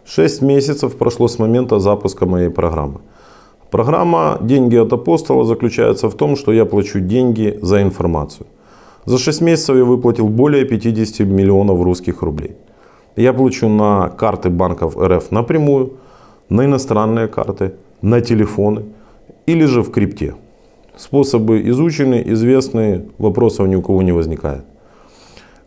6 месяцев прошло с момента запуска моей программы. Программа «Деньги от Апостола» заключается в том, что я плачу деньги за информацию. За 6 месяцев я выплатил более 50 миллионов русских рублей. Я плачу на карты банков РФ напрямую, на иностранные карты, на телефоны или же в крипте. Способы изучены, известны, вопросов ни у кого не возникает.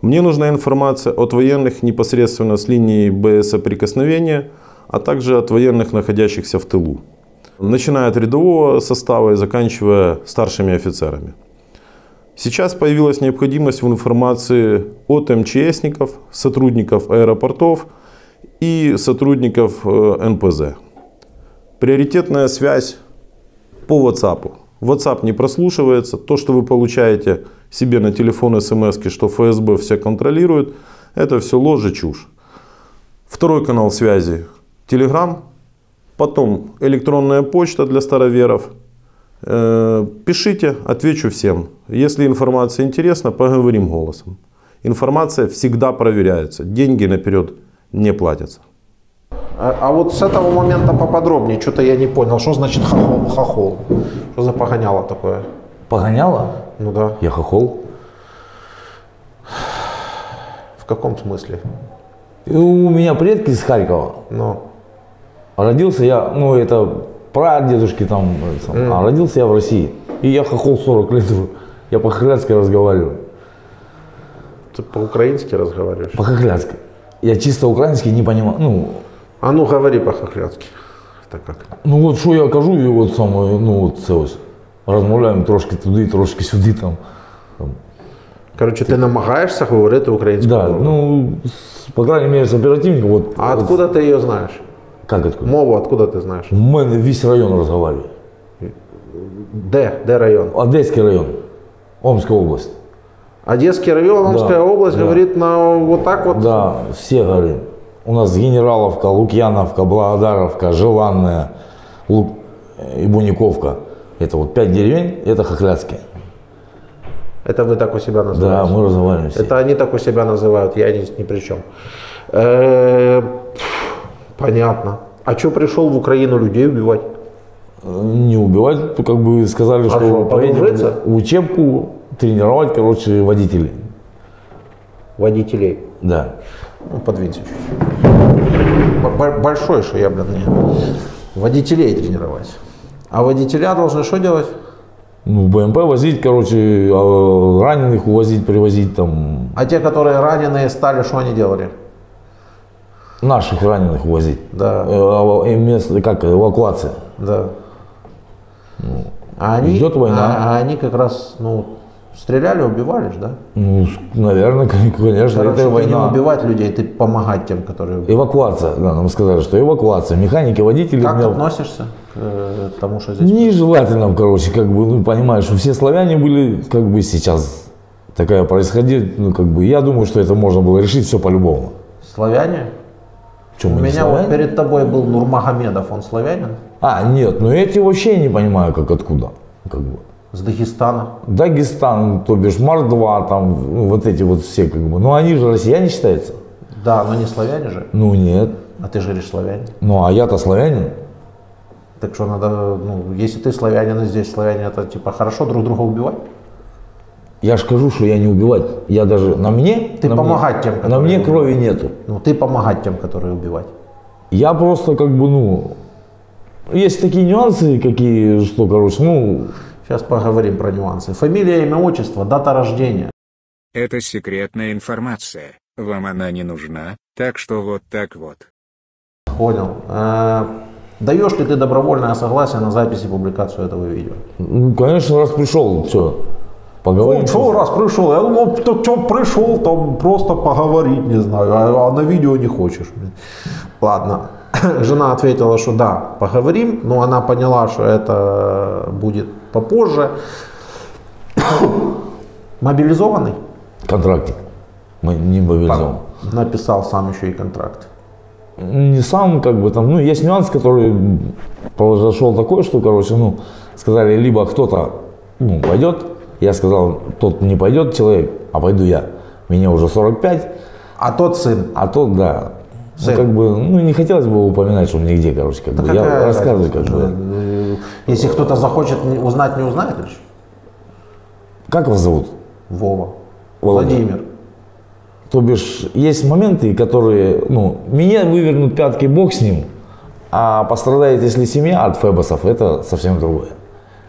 Мне нужна информация от военных непосредственно с линии боесоприкосновения, а также от военных, находящихся в тылу, начиная от рядового состава и заканчивая старшими офицерами. Сейчас появилась необходимость в информации от МЧСников, сотрудников аэропортов и сотрудников НПЗ. Приоритетная связь по WhatsApp. WhatsApp не прослушивается. То, что вы получаете себе на телефон смс-ки, что ФСБ все контролирует, это все ложь и чушь. Второй канал связи – Telegram. Потом электронная почта для староверов. Пишите, отвечу всем. Если информация интересна, поговорим голосом. Информация всегда проверяется. Деньги наперед не платятся. А вот с этого момента поподробнее, что-то я не понял. Что значит хохол? Что за погоняло такое? Погоняло? Ну да. Я хохол. В каком смысле? И у меня предки из Харькова. Ну. Родился я, ну это прадедушки там, а родился я в России. И я хохол 40 лет уже. Я по-хохляцки разговариваю. Ты по-украински разговариваешь? По-хохляцки. Я чисто украинский не понимаю. Ну, а ну говори по-хохляцки. Это как? Ну вот що я кажу, і от саме, ну от це ось. Розмовляємо трошки туди, трошки сюди там. Короче, ти намагаєшся говорити українською мовою? Да, ну, по крайней мере, з оперативника. Вот, а откуда ти її знаєш? Как откуда? Мову откуда ти знаєш? У мене весь район розмовляє. Де район? Одеський район, Омська область. Одесский район, Омская область, да. Говорит на вот так вот? Да, все говорят. У нас Генераловка, Лукьяновка, Благодаровка, Желанная и Буниковка. Это вот 5 деревень, это хохляцкие. Это вы так у себя называете? Да, мы разговариваем все. Это они так у себя называют, я здесь ни при чем. Понятно. А что пришел в Украину людей убивать? Не убивать, как бы сказали, что поедем в учебку тренировать, короче, водителей. Водителей? Да. Ну, подвинься чуть-чуть. Большой, что я, блин, не. Водителей тренировать. А водителя должны что делать? Ну, БМП возить, короче, раненых увозить, привозить там. А те, которые раненые стали, что они делали? Наших раненых увозить. Да. Место, как эвакуация. Да. Ну, а они, идет война. А они как раз, ну, стреляли, убивали же, да? Ну, наверное, конечно. Короче, это война. Не убивать людей, ты помогать тем, которые... Эвакуация, да, нам сказали, что эвакуация. Механики, водители... Как относишься к тому, что здесь... Нежелательно, короче, как бы, ну, понимаешь, что все славяне были, как бы сейчас такая происходит, ну, как бы, я думаю, что это можно было решить все по-любому. Славяне? Что, у меня славяне? Вот перед тобой был Нурмагомедов, он славянин? А, нет, ну эти вообще не понимаю, как откуда, как бы. С Дагестана? Дагестан, то бишь Мордва, там, ну, вот эти вот все, как бы, ну они же россияне считаются. Да, но не славяне же? Ну нет. А ты же говоришь славянин? Ну а я-то славянин. Так что надо, ну, если ты славянин и здесь славяне, это типа хорошо друг друга убивать? Я ж скажу, что я не убивать. Я даже на мне... Ты помогать тем, которые... На мне крови нету. Ну ты помогать тем, которые убивать. Я просто как бы, ну... Есть такие нюансы, какие, что, короче, ну... Сейчас поговорим про нюансы. Фамилия, имя, отчество, дата рождения. Это секретная информация. Вам она не нужна, так что вот так вот. Понял. Даешь ли ты добровольное согласие на запись и публикацию этого видео? Ну, конечно, раз пришел, все. Поговорим. Ну, что раз пришел? Я думал, что пришел, там просто поговорить, не знаю, а на видео не хочешь. Ладно. Жена ответила, что да, поговорим, но она поняла, что это будет попозже. Мобилизованный? Контрактик. Мы не мобилизован. Написал сам еще и контракт. Не сам, как бы там, ну, есть нюанс, который произошел такой, что, короче, ну, сказали, либо кто-то, ну, пойдет, я сказал, тот не пойдет человек, а пойду я. Мне уже 45. А тот сын? А тот, да. Ну, как бы, ну, не хотелось бы упоминать, что он нигде, короче, как бы. Я рассказываю, как бы. Если кто-то захочет узнать, не узнает лишь? Как вас зовут? Вова. Володя. Владимир. То бишь, есть моменты, которые, ну, меня вывернут пятки, бог с ним, а пострадает, если семья от фебосов, это совсем другое.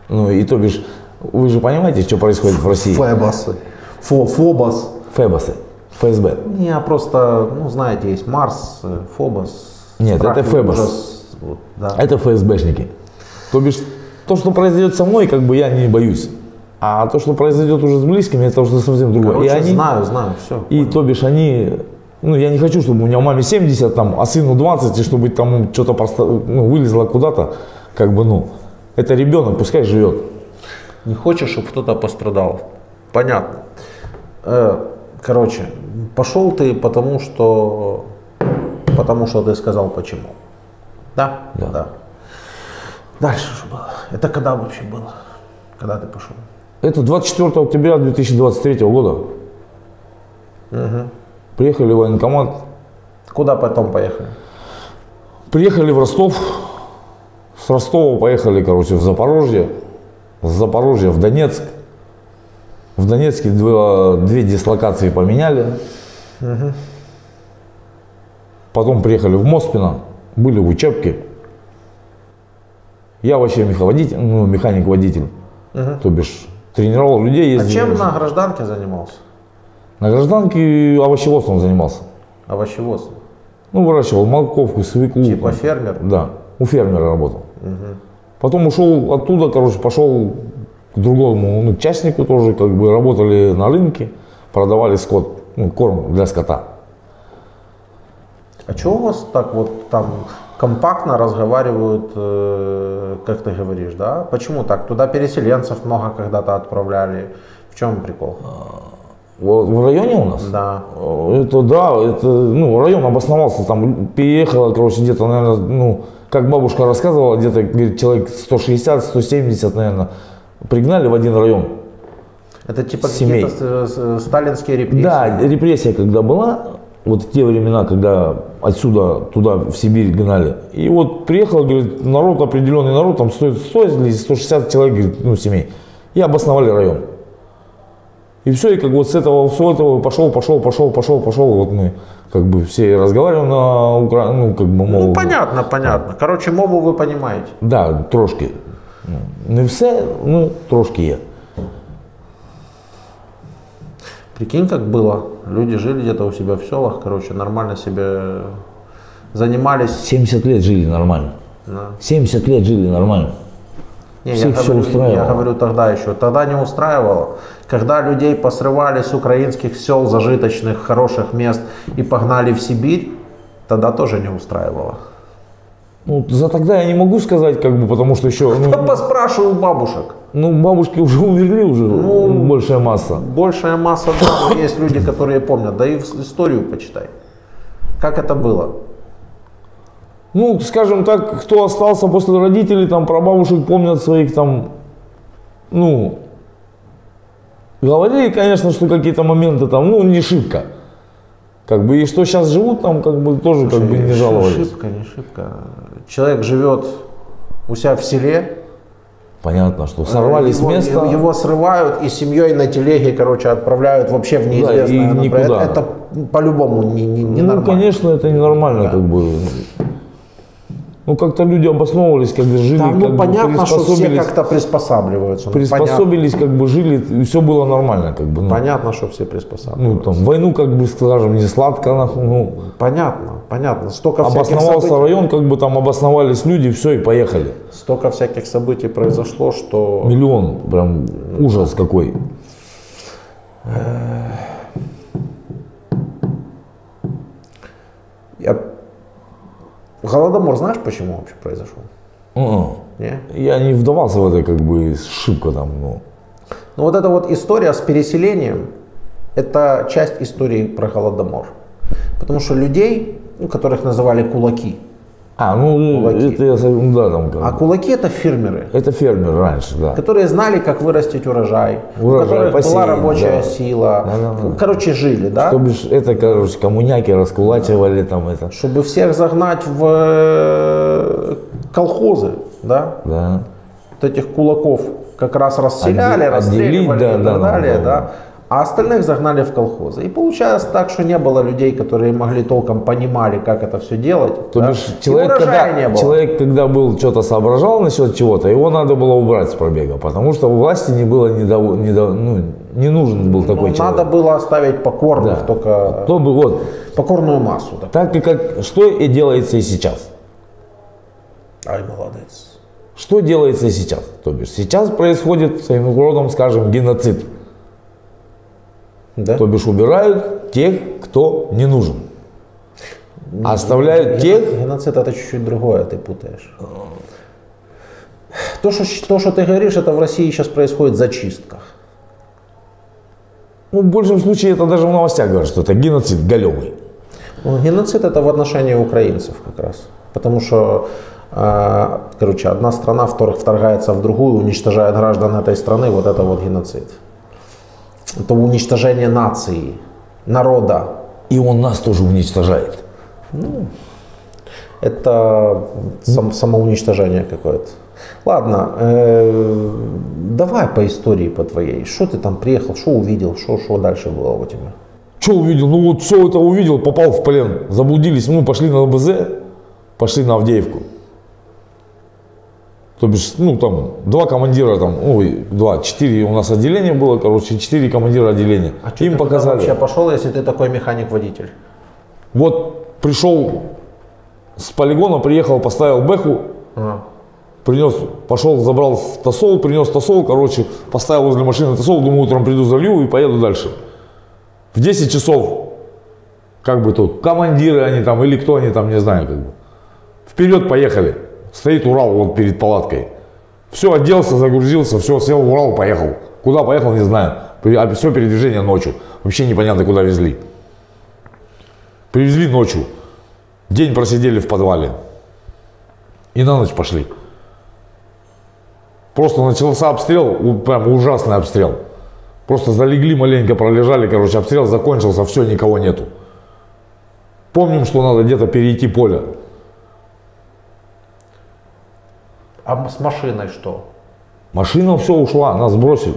Ну, и то бишь, вы же понимаете, что происходит в России? Фебосы. Фобос. Фебосы. ФСБ. Не, просто, ну, знаете, есть Марс, Фобос. Нет, страх это и Фебос. ужас. Вот, да. Это ФСБшники. То бишь, то, что произойдет со мной, как бы я не боюсь. А то, что произойдет уже с близкими, это уже совсем другое. Короче, И они, знаю, все. и то бишь они, ну я не хочу, чтобы у меня маме 70, там, а сыну 20, и чтобы там что-то вылезло куда-то, как бы, ну, это ребенок, пускай живет. Не хочешь, чтобы кто-то пострадал. Понятно. Короче, пошел ты потому что ты сказал почему. Да? Да. Дальше что было? Это когда вообще было? Когда ты пошел? Это 24 октября 2023 года. Приехали в военкомат. Куда потом поехали? Приехали в Ростов. С Ростова поехали, короче, в Запорожье. С Запорожья в Донецк. В Донецке две дислокации поменяли. Потом приехали в Моспино. Были в учебке. Я вообще механик-водитель. То бишь тренировал людей. А чем на гражданке занимался? На гражданке овощеводством занимался. Овощеводством? Ну, выращивал морковку, свеклу. Типа фермер? Да, у фермера работал. Потом ушел оттуда, короче, пошел к другому частнику тоже, как бы работали на рынке, продавали скот, корм для скота. А чего у вас так вот там компактно разговаривают, как ты говоришь, да? Почему так? Туда переселенцев много когда-то отправляли. В чем прикол? Вот в районе у нас? Да. Это район обосновался, там переехало, короче, где-то, наверное, как бабушка рассказывала, где-то, говорит, человек 160-170, наверное, пригнали в один район. Это типа семей. какие-то сталинские репрессии? Да, репрессия когда была, вот в те времена, когда отсюда туда, в Сибирь гнали. И вот приехал, говорит, народ, определенный народ, там 100 или 160 человек, говорит, семей. И обосновали район. И все, и как вот с этого пошел, вот мы как бы все разговариваем на украинском, как бы мову. Понятно. Короче, мову вы понимаете. Да, трошки. Не все, трошки є. Прикинь, как было. Люди жили где-то у себя в селах, короче, нормально себе занимались. 70 лет жили нормально. Да. 70 лет жили нормально. Не, Всех все устраивало. Я говорю тогда еще. Тогда не устраивало. Когда людей посрывали с украинских сел, зажиточных, хороших мест и погнали в Сибирь, тогда тоже не устраивало. За тогда я не могу сказать, как бы, потому что еще... Поспрашиваю бабушек. Бабушки уже умерли, уже большая масса. Большая масса, да, но есть люди, которые помнят. Да и историю почитай. Как это было? Скажем так, кто остался после родителей, там, прабабушек помнят своих, там, говорили, конечно, что какие-то моменты там, не шибко. Как бы, и что сейчас живут там, как бы, тоже, как бы, не жаловались. Не шибко. Человек живет у себя в селе. Понятно, что сорвали с места. Его срывают и семьей на телеге, короче, отправляют вообще в неизвестное. Да, и никуда. Это по-любому не нормально. Конечно, это ненормально, да. Как бы. Как-то люди обосновывались, как бы жили, там, как понятно, бы что все как-то приспосабливаются. Приспособились, как бы жили, и все было нормально, как бы. Понятно, что все приспосабливаются. Войну, как бы, скажем, не сладко, Понятно. Столько обосновался событий, район, как бы там обосновались люди, все, и поехали. Столько всяких событий произошло, что... Миллион, прям ужас какой. Голодомор знаешь, почему вообще произошел? Не? Я не вдавался в это, как бы, шибко там, вот эта вот история с переселением, это часть истории про Голодомор. Потому что людей, которых называли кулаки, Кулаки. это я, да, там как А бы. кулаки это фермеры, Это фермер раньше, да. которые знали, как вырастить урожай, у Урожай, которых была посеять, рабочая да. сила. Да. Короче, жили, да? То бишь, это, короче, коммуняки раскулачивали там это. Чтобы всех загнать в колхозы, да? Да. Вот этих кулаков как раз расселяли, Отделить, расстреливали да, и да, так далее, да. да. А остальных загнали в колхозы. И получалось так, что не было людей, которые могли толком понимали, как это все делать. То да? бишь, И человек, урожая не было. человек, когда был что-то соображал насчет чего-то, его надо было убрать с пробега, потому что у власти не было не нужен был такой человек. Надо было оставить покорных, Да. только То бы вот покорную массу. Да. так и как что и делается и сейчас. Ай, молодец. Что делается и сейчас? То бишь сейчас происходит своим родом, скажем, геноцид. Да? То бишь убирают тех, кто не нужен. Оставляют тех. Геноцид это чуть-чуть другое, ты путаешь. То, что ты говоришь, это в России сейчас происходит зачистка. Ну, в большем случае это даже в новостях говорят, что это геноцид големый. Ну, геноцид это в отношении украинцев как раз. Потому что, короче, одна страна вторгается в другую, уничтожает граждан этой страны, вот это вот геноцид. Это уничтожение нации, народа. И он нас тоже уничтожает. Это самоуничтожение какое-то. Ладно, давай по истории по твоей. Что ты там приехал, что увидел, что дальше было у тебя? Что увидел? Ну вот все это увидел, попал в плен. Заблудились, мы пошли на ЛБЗ, пошли на Авдеевку. То бишь, ну там, два командира там, ой, четыре у нас отделения было, короче, 4 командира отделения. А что Им ты туда показали. вообще пошел, если ты такой механик-водитель? Вот пришел с полигона, приехал, поставил бэху, принес, пошел, забрал тосол, принес тосол, короче, поставил возле машины тосол, думаю, утром приду, залью и поеду дальше. В 10 часов, как бы тут, командиры они там, или кто они там, не знаю, как бы. Вперед поехали. Стоит Урал вот перед палаткой. Все, оделся, загрузился, все, сел в Урал, поехал. Куда поехал, не знаю. Все передвижение ночью. Вообще непонятно, куда везли. Привезли ночью. День просидели в подвале. И на ночь пошли. Просто начался обстрел, прям ужасный обстрел. Просто залегли маленько, пролежали, короче, обстрел закончился, все, никого нету. Помним, что надо где-то перейти поле. А с машиной что? Машина все ушла, нас бросили.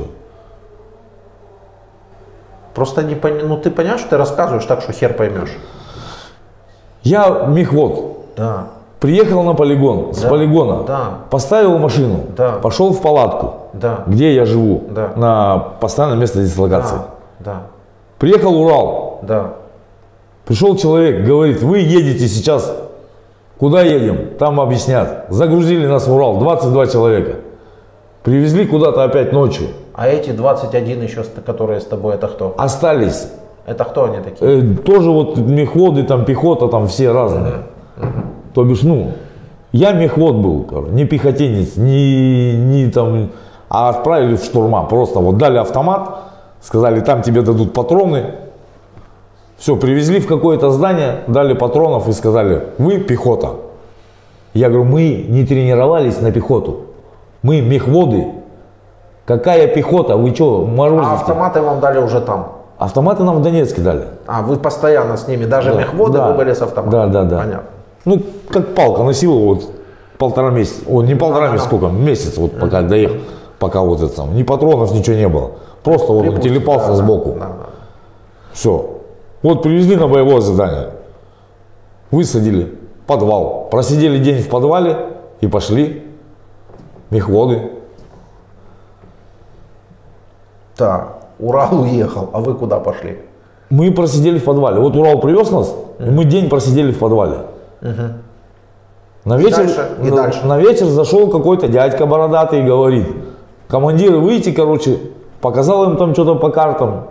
Просто не ну ты понимаешь, что ты рассказываешь так, что хер поймешь. Я мехвод. Да. Приехал на полигон, с Да, полигона, да. поставил машину, Да. пошел в палатку, Да. где я живу, Да. на постоянное место дислокации. Да. Приехал Урал, Да. пришел человек, говорит, вы едете сейчас, куда едем? Там объяснят. Загрузили нас в Урал, 22 человека. Привезли куда-то опять ночью. А эти 21 еще, которые с тобой, это кто? Остались. Это кто они такие? Тоже вот мехводы, там пехота, там все разные. То бишь, ну, я мехвод был, не пехотинец, не там, а отправили в штурма. Просто вот дали автомат, сказали, там тебе дадут патроны. Все, привезли в какое-то здание, дали патронов и сказали, вы пехота. Я говорю, мы не тренировались на пехоту. Мы мехводы. Какая пехота? Вы что, морозите? А автоматы вам дали уже там? Автоматы нам в Донецке дали. А, вы постоянно с ними, даже Да, мехводы да. вы были с автоматом? Да. Понятно. Ну, как палка, носил его вот 1,5 месяца. О, не 1,5 месяца, сколько? Месяц вот пока доехал. Пока вот это сам. Ни патронов, ничего не было. Просто вот он Припустили, телепался да, сбоку. да. Все. Вот привезли на боевое задание. Высадили. Подвал. Просидели день в подвале и пошли. Мехводы. Так, Урал уехал, а вы куда пошли? Мы просидели в подвале. Вот Урал привез нас, и мы день просидели в подвале. На вечер, дальше. на вечер зашел какой-то дядька бородатый и говорит, командиры, выйти, короче, показал им там что-то по картам.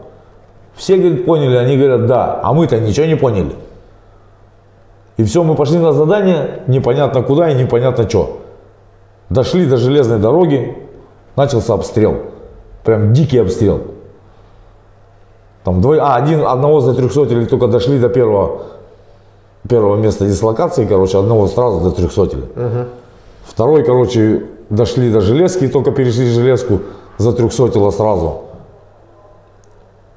Все, говорит, поняли, они говорят, да, а мы-то ничего не поняли. И все, мы пошли на задание, непонятно куда и непонятно что. Дошли до железной дороги, начался обстрел. Прям дикий обстрел. Там одного за 300 только дошли до первого места дислокации, короче, одного сразу до 300-ли. Второй, короче, дошли до железки, только перешли железку, за 300-ло сразу.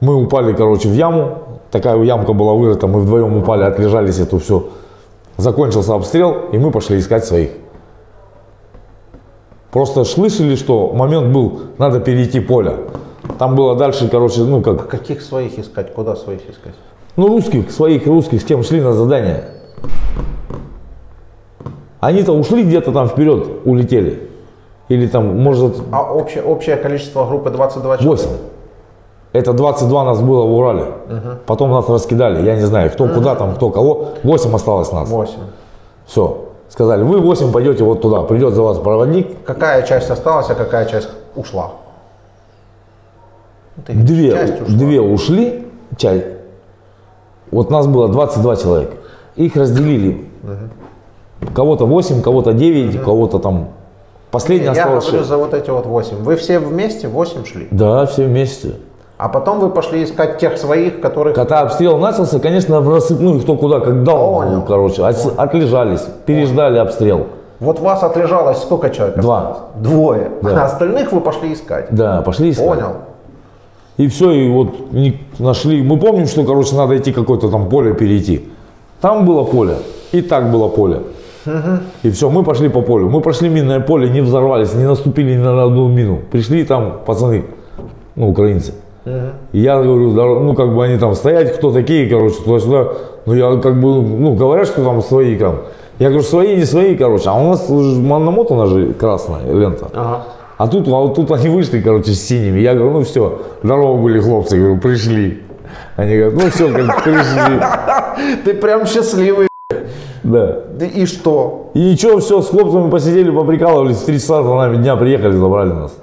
Мы упали, короче, в яму. Такая ямка была вырыта, мы вдвоем упали, отлежались, это все. Закончился обстрел, и мы пошли искать своих. Просто слышали, что момент был, надо перейти поле. Там было дальше, короче, ну как... А каких своих искать? Куда своих искать? Ну русских, своих русских, с кем шли на задание. Они-то ушли где-то там вперед, улетели. Или там, может... А общее количество группы 22 человека? 8. Это 22 нас было в Урале. Потом нас раскидали. Я не знаю, кто куда там, кто кого. 8 осталось нас. 8. Все. Сказали, вы 8 пойдете вот туда. Придет за вас проводник. Какая часть осталась, а какая часть ушла? Две ушли. Часть. Вот нас было 22 человека. Их разделили. Кого-то 8, кого-то 9, кого-то там... Последний осталось 6. Я говорю за вот эти вот 8. Вы все вместе 8 шли? Да, все вместе. А потом вы пошли искать тех своих, которых... Когда обстрел начался, конечно, в рассыпную, кто куда, как дал, короче, отлежались, переждали обстрел. Вот вас отлежалось сколько человек? 2. Двое. Да. А остальных вы пошли искать? Да, пошли искать. Понял. И все, и вот нашли. Мы помним, что, короче, надо идти какое-то там поле перейти. Там было поле, и так было поле. И все, мы пошли по полю. Мы прошли минное поле, не взорвались, не наступили ни на одну мину. Пришли там пацаны, ну, украинцы. И я говорю, ну, как бы они там стоять, кто такие, короче, туда-сюда. Ну, я как бы, ну, говорят, что там свои там. Я говорю, свои, не свои, короче. А у нас намотана же красная лента. А тут они вышли, короче, с синими. Я говорю, ну все, здорово были хлопцы, говорю, пришли. Они говорят, ну все, как пришли. Ты прям счастливый. Да. И что? И ничего, все, с хлопцами посидели, поприкалывались, в 3 часа за нами дня приехали, забрали нас.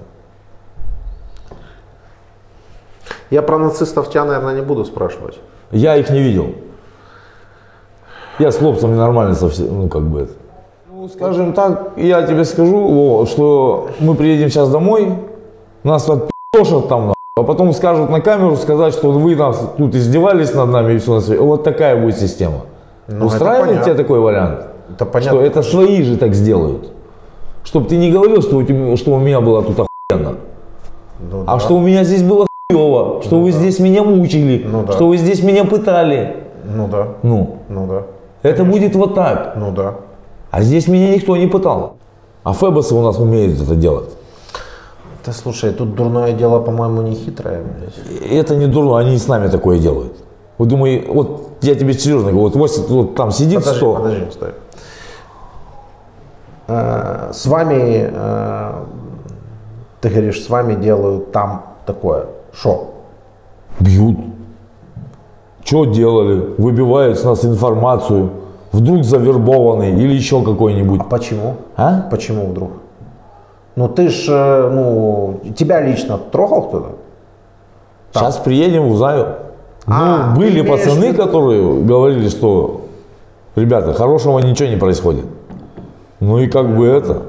Я про нацистов тебя, наверное, не буду спрашивать. Я их не видел. Я с хлопцами нормально совсем, ну как бы это. Ну, скажем так, я тебе скажу, что мы приедем сейчас домой, нас отпи***шат там, а потом скажут на камеру, сказать, что вы нас тут издевались над нами и все на свете. Вот такая будет система. Ну, устраивает тебя такой вариант? Это понятно. Что это свои же так сделают. Чтоб ты не говорил, что у меня было тут охуенно. Ну, а да. что у меня здесь было хуево, что вы здесь меня мучили, что вы здесь меня пытали. Ну да. Ну да. Это будет вот так. Ну да. А здесь меня никто не пытал. А фэбосы у нас умеют это делать. Да слушай, тут дурное дело, по-моему, не хитрое. Это не дурно, они и с нами такое делают. Вот думаю, вот я тебе серьезно говорю, вот там сидит 100. Подожди, стой. С вами, ты говоришь, с вами делают там такое. Шо? Бьют. Что делали? Выбивают с нас информацию. Вдруг завербованный или еще какой-нибудь. А почему? А? Почему вдруг? Ну ты ж, ну, тебя лично трогал кто-то? Сейчас приедем, узнаю. Ну, были пацаны, которые говорили, что, ребята, хорошего ничего не происходит. Ну и как бы это.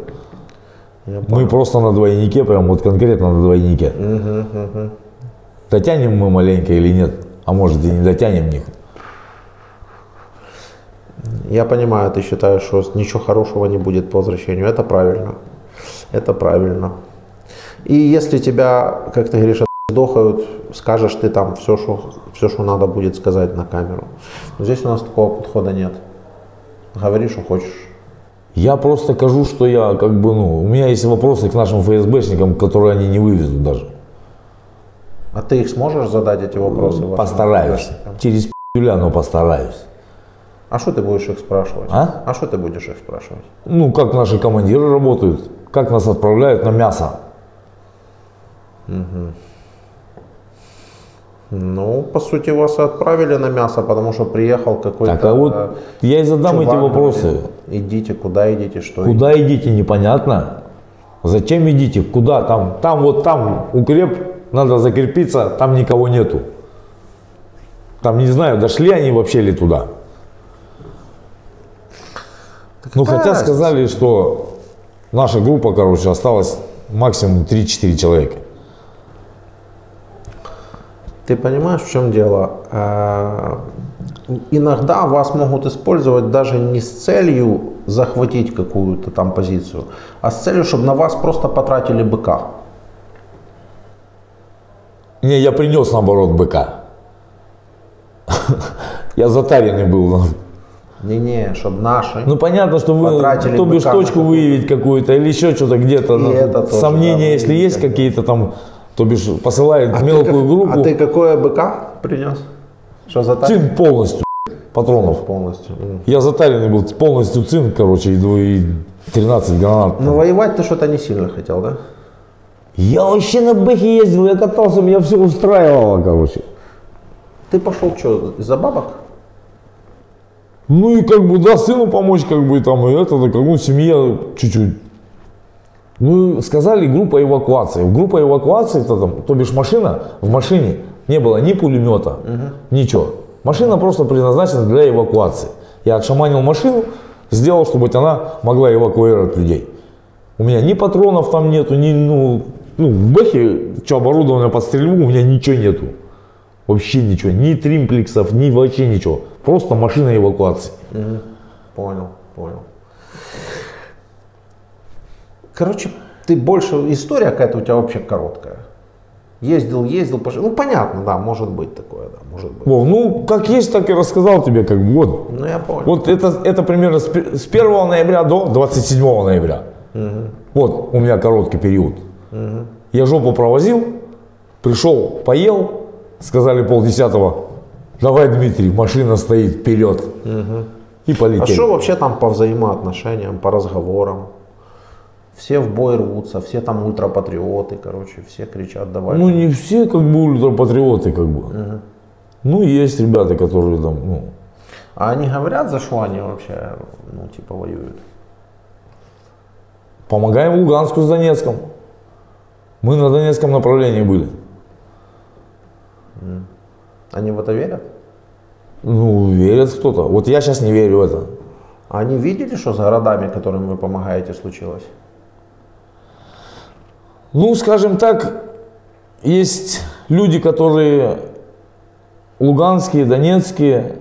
Мы просто на двойнике, прям вот конкретно на двойнике. Дотянем мы маленько или нет? А может и не дотянем них. Я понимаю, ты считаешь, что ничего хорошего не будет по возвращению. Это правильно. Это правильно. И если тебя, как ты говоришь, отдохают, скажешь ты там все, что надо будет сказать на камеру. Но здесь у нас такого подхода нет. Говори, что хочешь. Я просто скажу, что я как бы, ну, у меня есть вопросы к нашим ФСБшникам, которые они не вывезут даже. А ты их сможешь задать, эти вопросы? Постараюсь. Через пи***ля, но постараюсь. А что ты будешь их спрашивать? А что ты будешь их спрашивать? Ну, как наши командиры работают, как нас отправляют на мясо. Ну, по сути, вас отправили на мясо, потому что приехал какой-то... Так, а вот я и задам эти вопросы. Говорит, идите, куда идите, что Куда идите, непонятно. Зачем идите, куда? Там укреп, надо закрепиться, там никого нету. Там, не знаю, дошли они вообще ли туда. Ну, хотя сказали, что наша группа, короче, осталась максимум 3-4 человека. Ты понимаешь, в чем дело? иногда вас могут использовать даже не с целью захватить какую-то там позицию, а с целью, чтобы на вас просто потратили быка. Не, я принес наоборот быка. Я затаренный был. Не-не, чтобы наши. Ну понятно, что вы, то бишь точку выявить какую-то или еще что-то где-то. Сомнения, да, если есть какие-то там, то бишь посылают мелкую группу. А ты какое быка принес? Что затаренный? Цинк полностью, патронов. Полностью. Я затаренный был, полностью цинк, короче, и 13 гранат. Ну воевать ты что-то не сильно хотел, да? Я вообще на бэхе ездил, я катался, меня все устраивало, короче. Ты пошел что, из-за бабок? Ну и как бы, да, сыну помочь, как бы, там, и это, как бы, семья чуть-чуть. Ну, сказали, группа эвакуации. Группа эвакуации, это там, то бишь машина, в машине не было ни пулемета, ничего. Машина просто предназначена для эвакуации. Я отшаманил машину, сделал, чтобы она могла эвакуировать людей. У меня ни патронов там нету, ни, в бэхе, что оборудование под стрельбу, у меня ничего нету. Вообще ничего, ни тримплексов, ни вообще ничего. Просто машина эвакуации. Понял. Короче, ты больше, история какая-то у тебя вообще короткая. Ездил, пошел. Ну понятно, да, может быть такое, да, может быть. Вов, ну как есть, так и рассказал тебе, как бы, вот. Ну я понял. Вот это примерно с 1 ноября до 27 ноября. Вот у меня короткий период. Я жопу провозил, пришел, поел, сказали 9:30, давай, Дмитрий, машина стоит, вперед. И полетели. А что вообще там по взаимоотношениям, по разговорам? Все в бой рвутся, все там ультрапатриоты, короче, все кричат, давай. Ну не все как бы ультрапатриоты, как бы. Ну есть ребята, которые там, А они говорят, за что они вообще, воюют? Помогаем Луганску с Донецком. Мы на Донецком направлении были. Они в это верят? Ну, верят кто-то. Вот я сейчас не верю в это. А они видели, что за городами, которым вы помогаете, случилось? Ну, скажем так, есть люди, которые луганские, донецкие,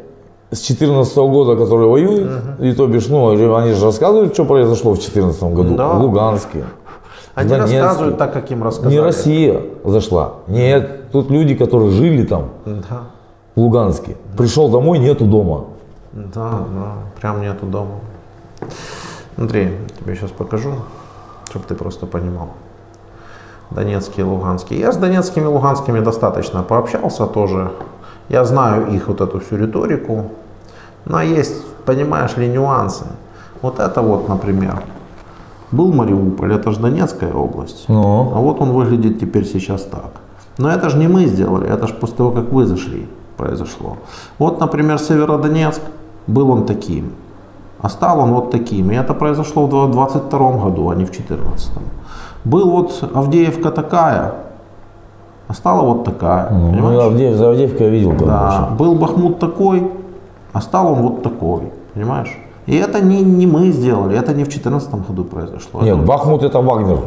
с 2014 года, которые воюют, и то бишь, они же рассказывают, что произошло в 2014 году, да. в Луганске. Они Донецке. рассказывают так, как им рассказали. Не Россия зашла, нет, тут люди, которые жили там, в Луганске. Пришел домой, нету дома. Да, прям нету дома. Смотри, тебе сейчас покажу, чтобы ты просто понимал. Донецкие, луганские. Я с донецкими и луганскими достаточно пообщался тоже. Я знаю их вот эту всю риторику. Но есть, понимаешь ли, нюансы. Вот это вот, например, был Мариуполь, это же Донецкая область. А вот он выглядит теперь сейчас так. Но это же не мы сделали, это же после того, как вы зашли, произошло. Вот, например, Северодонецк, был он таким, а стал он вот таким. И это произошло в 2022 году, а не в 2014. Был вот Авдеевка такая, а стала вот такая. За Авдеевкой я видел. Да, был Бахмут такой, а стал он вот такой. Понимаешь? И это не мы сделали, это не в 2014 году произошло. Нет, Бахмут это Вагнер.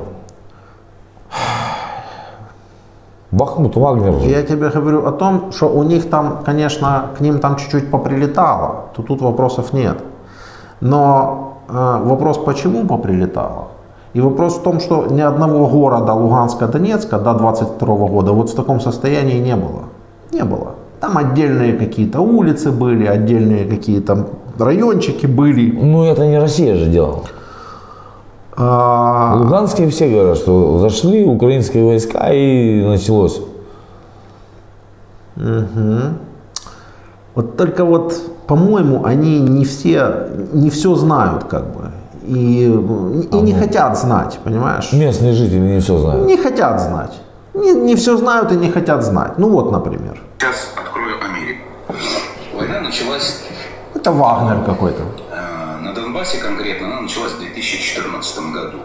Бахмут, Вагнер. Я тебе говорю о том, что у них там, конечно, к ним там чуть-чуть поприлетало, то тут вопросов нет. Но вопрос, почему поприлетало? И вопрос в том, что ни одного города Луганска, Донецка до 22 года вот в таком состоянии не было. Не было. Там отдельные какие-то улицы были, отдельные какие-то райончики были. Ну это не Россия же делала. Луганские все говорят, что зашли украинские войска и началось. Вот только вот, по-моему, они не все знают, как бы. И не хотят знать, понимаешь? Местные жители не все знают. Не хотят знать. Не все знают и не хотят знать. Ну вот, например. Сейчас открою Америку. Война началась... Это Вагнер какой-то. На Донбассе конкретно она началась в 2014 году.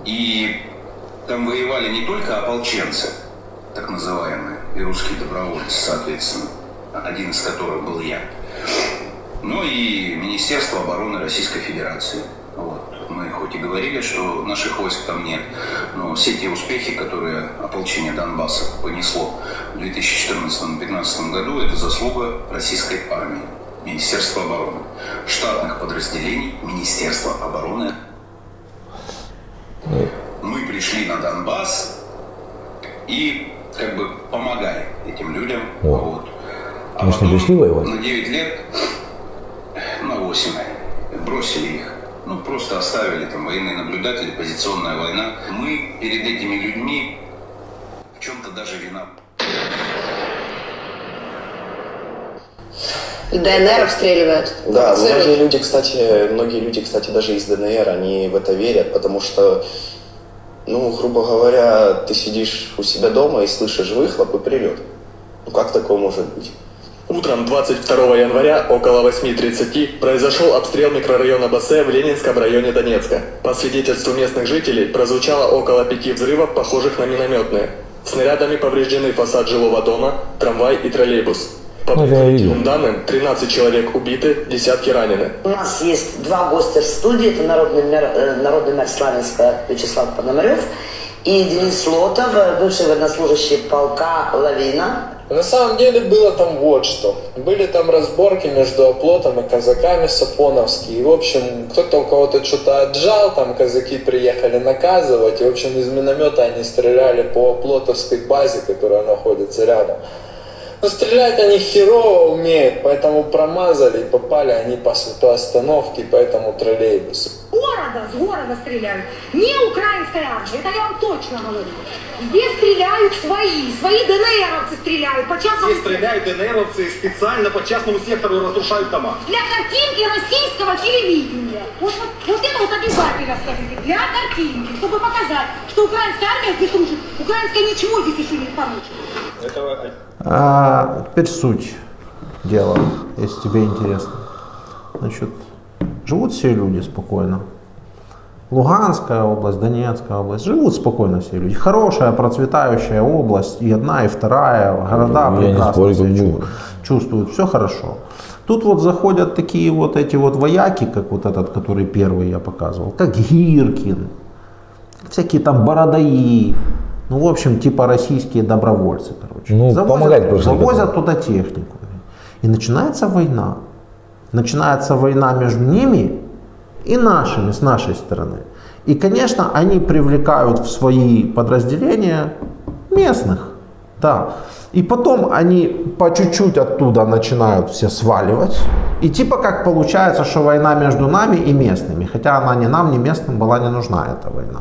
И там воевали не только ополченцы, так называемые, и русские добровольцы, соответственно, один из которых был я, но и Министерство обороны Российской Федерации. Вот. Мы хоть и говорили, что наших войск там нет, но все те успехи, которые ополчение Донбасса понесло в 2014-2015 году, это заслуга российской армии, Министерства обороны, штатных подразделений Министерства обороны. Мы пришли на Донбасс и как бы помогали этим людям. Вот. А мы потом пришли воевать? на 9 лет, на 8 бросили их. Ну, просто оставили там военные наблюдатели, позиционная война. Мы перед этими людьми в чем-то даже вина. ДНР обстреливают. Да, многие люди, кстати, даже из ДНР, они в это верят, потому что, ну, грубо говоря, ты сидишь у себя дома и слышишь выхлоп и прилет. Ну, как такое может быть? Утром 22 января около 8:30 произошел обстрел микрорайона Бассе в Ленинском районе Донецка. По свидетельству местных жителей, прозвучало около 5 взрывов, похожих на минометные. Снарядами повреждены фасад жилого дома, трамвай и троллейбус. По предварительным данным, 13 человек убиты, десятки ранены. У нас есть два гостя в студии. Это народный мэр Славянска Вячеслав Пономарев и Денис Лотов, бывший военнослужащий полка «Лавина». На самом деле было там вот что. Были там разборки между оплотом и казаками сафоновские. И, в общем, кто-то у кого-то что-то отжал, там казаки приехали наказывать. И, в общем, из миномета они стреляли по оплотовской базе, которая находится рядом. Но стрелять они херово умеют, поэтому промазали и попали они по остановке, по этому троллейбусу. С города стреляют. Не украинская армия, это я вам точно говорю. Здесь стреляют свои ДНРовцы стреляют. По частному... Здесь стреляют ДНРовцы специально по частному сектору разрушают дома. Для картинки российского телевидения. Вот это вот обязательно скажите. Для картинки, чтобы показать, что украинская армия здесь рушит. Украинская ничего здесь еще не поручит. Теперь суть дела, если тебе интересно. Значит, живут все люди спокойно. Луганская область, Донецкая область, живут спокойно все люди. Хорошая, процветающая область, и одна, и вторая, города прекрасно себя чувствуют, все хорошо. Тут вот заходят такие вот эти вот вояки, как вот этот, который первый я показывал, как Гиркин, всякие там бородаи, ну в общем типа российские добровольцы, короче. Ну, завозят туда технику. И начинается война. Начинается война между ними и нашими, с нашей стороны. И, конечно, они привлекают в свои подразделения местных. Да. И потом они по чуть-чуть оттуда начинают все сваливать. И типа как получается, что война между нами и местными. Хотя она ни нам, ни местным была не нужна, эта война.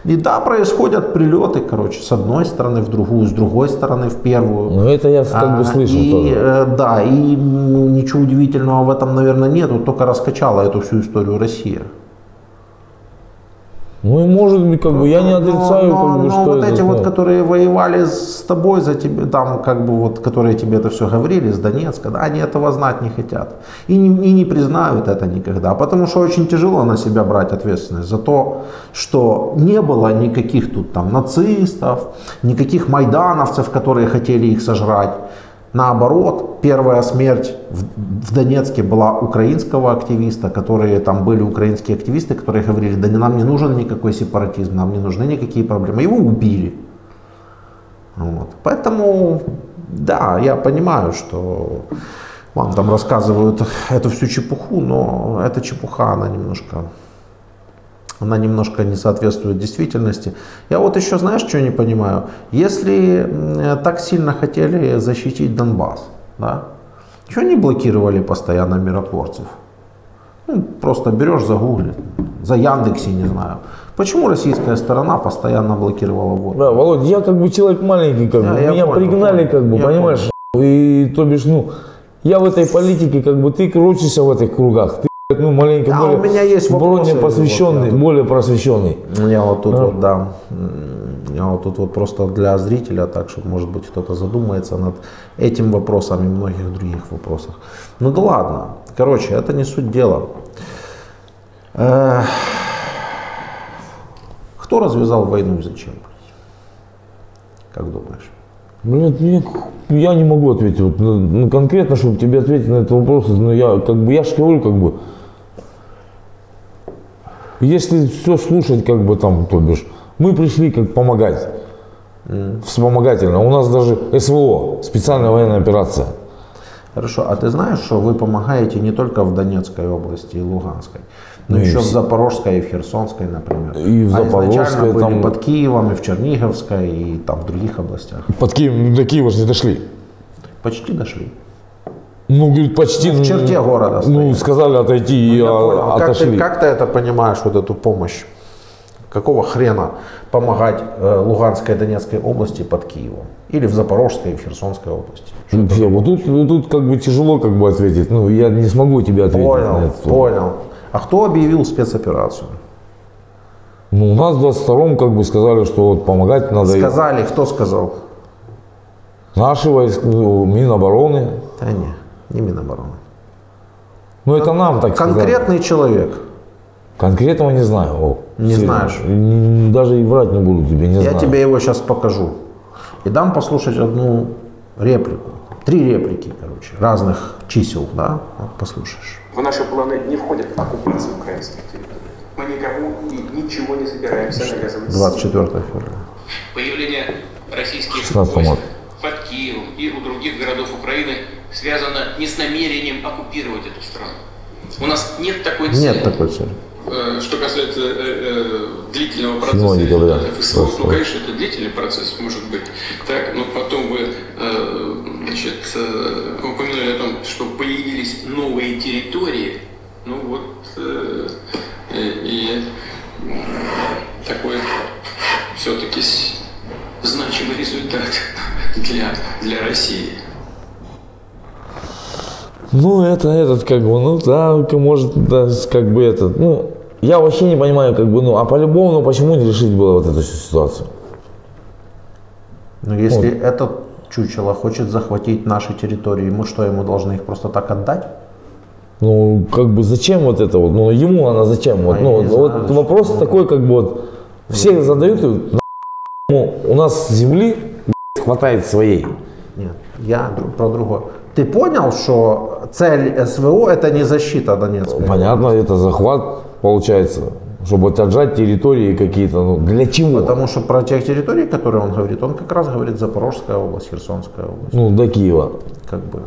И да, происходят прилеты, короче, с одной стороны в другую, с другой стороны в первую. Ну это я как бы слышал тоже. Да, и ничего удивительного в этом, наверное, нет. Только раскачала эту всю историю Россия. Ну и может быть, как бы я не отрицаю, как бы, что вот это, эти вот, которые воевали с тобой за тебя, там, как бы вот, которые тебе это все говорили с Донецка, да, они этого знать не хотят. И не признают это никогда. Потому что очень тяжело на себя брать ответственность за то, что не было никаких тут там нацистов, никаких майдановцев, которые хотели их сожрать. Наоборот, первая смерть в Донецке была украинского активиста, которые там были украинские активисты, которые говорили, да нам не нужен никакой сепаратизм, нам не нужны никакие проблемы. Его убили. Вот. Поэтому, да, я понимаю, что вам там рассказывают эту всю чепуху, но эта чепуха, она немножко не соответствует действительности. Я вот еще, знаешь, что не понимаю? Если так сильно хотели защитить Донбасс, да, чего не блокировали постоянно миротворцев? Ну, просто берешь, загугли, за Яндексе, не знаю. Почему российская сторона постоянно блокировала воду? Да, Володь, я как бы человек маленький, как бы, меня понял, пригнали, как бы, понимаешь? И то бишь, ну, я в этой политике, как бы, ты крутишься в этих кругах, ты, ну, маленько да, более, у меня есть вопросы, посвященный, вот, более просвещенный. Я вот тут вот, да, я вот тут вот просто для зрителя, так что, может быть, кто-то задумается над этим вопросом и многих других вопросах. Ну да ладно, короче, это не суть дела. Кто развязал войну и зачем? Как думаешь? Блин, я не могу ответить вот, ну, конкретно, чтобы тебе ответить на этот вопрос. Но я, как бы, я же говорю, как бы, Если все слушать, как бы там, то бишь, мы пришли как помогать. Вспомогательно. У нас даже СВО, специальная военная операция. Хорошо, а ты знаешь, что вы помогаете не только в Донецкой области и Луганской, но еще в Запорожской и в Херсонской, например. И в Запорожской, изначально были там... под Киевом, и в Черниговской, и там в других областях. Под Киевом, до Киева же не дошли. Почти дошли. Ну, говорит, почти. В черте города стояли. Ну, сказали отойти и отошли. Как ты это понимаешь, вот эту помощь? Какого хрена помогать Луганской и Донецкой области под Киевом? Или в Запорожской и в Херсонской области? Вот тут как бы тяжело как бы ответить. Ну, я не смогу тебе ответить на это. Понял. А кто объявил спецоперацию? Ну, у нас в 22-м как бы сказали, что вот помогать надо. Сказали, кто сказал? Наши войска, Минобороны. Да не Минобороны. Ну, это нам так сказали. Конкретный человек. Конкретного не знаю. Не знаешь? Даже и врать не буду тебе, не знаю. Я тебе его сейчас покажу. И дам послушать одну реплику. 3 реплики, короче, разных чисел, да? Вот послушаешь. В наши планы не входит оккупация украинских территорий. Мы никому и ничего не собираемся навязывать. 24 февраля. Появление российских 16 войск марта. под Киевом и у других городов Украины связано не с намерением оккупировать эту страну. У нас нет такой цели. Нет такой цели. Что касается длительного процесса ФСО, ну, конечно, это длительный процесс, может быть. Так, но потом вы упомянули о том, что появились новые территории. Ну вот и такой все-таки значимый результат для России. Ну, этот, как бы, ну, да, может, да, как бы, этот, ну, я вообще не понимаю, как бы, ну, а по-любому, ну, почему не решить было вот эту ситуацию? Но если этот чучело хочет захватить наши территории, мы что, ему должны их просто так отдать? Ну, как бы, зачем вот это вот, ну, ему она зачем? Вот, ну, вот вопрос такой, как бы, вот, все задают, ну, у нас земли хватает своей. Нет, я про другое. Ты понял, что цель СВО это не защита Донецкой? Понятно, это захват получается, чтобы отжать территории какие-то. Ну, для чего? Потому что про тех территорий, которые он говорит, он как раз говорит Запорожская область, Херсонская область. Ну, до Киева. Как бы.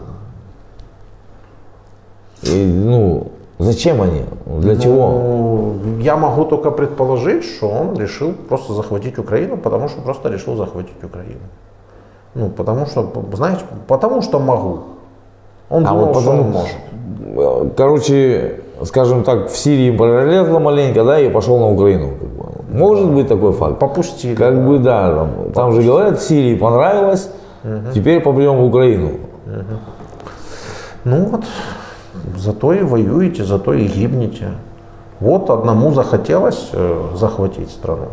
И, ну, зачем они? Для чего? Я могу только предположить, что он решил просто захватить Украину, потому что просто решил захватить Украину. Ну, потому что, знаете, потому что могу. Он думал, вот что он может. Короче, скажем так, в Сирии пролезла маленько, да, и пошел на Украину. Может быть такой факт. Попустили. Как бы, да, там же говорят, в Сирии понравилось, теперь попрем в Украину. Ну вот, зато и воюете, зато и гибнете. Вот одному захотелось захватить страну,